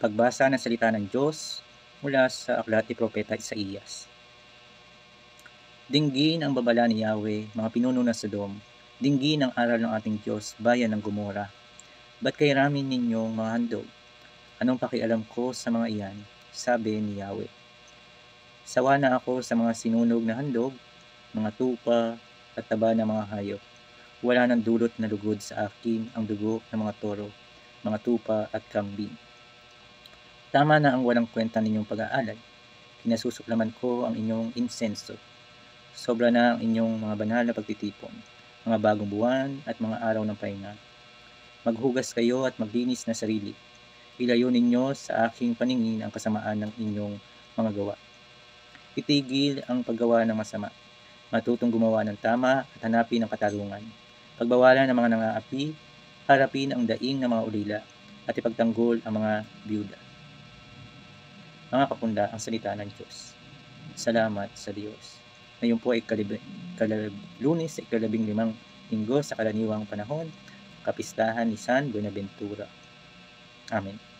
Pagbasa ng salita ng Diyos mula sa aklat ni Propeta Isaías. Dinggin ang babala ni Yahweh, mga pinuno ng Sodom. Dinggin ang aral ng ating Diyos, bayan ng Gomora. Ba't kayo ramin ninyong mga handog? Anong pakialam ko sa mga iyan? Sabi ni Yahweh. Sawa na ako sa mga sinunog na handog, mga tupa at taba ng mga hayop. Wala nang dulot na lugod sa akin ang dugo ng mga toro, mga tupa at kambing. Tama na ang walang kwenta ninyong pag-aalay. Kinasusuklaman ko ang inyong insenso. Sobra na ang inyong mga banal na pagtitipon, mga bagong buwan at mga araw ng pahinga. Maghugas kayo at maglinis na sarili. Ilayo ninyo sa aking paningin ang kasamaan ng inyong mga gawa. Itigil ang paggawa ng masama. Matutong gumawa ng tama at hanapin ang katarungan. Pagbawalan ng mga nangaapi, harapin ang daing ng mga ulila, at ipagtanggol ang mga biyuda. Mga kapunda, ang salita ng Diyos. Salamat sa Diyos. Ngayon po ay Lunes sa 15 linggo sa karaniwang panahon, kapistahan ni San Buenaventura. Amen.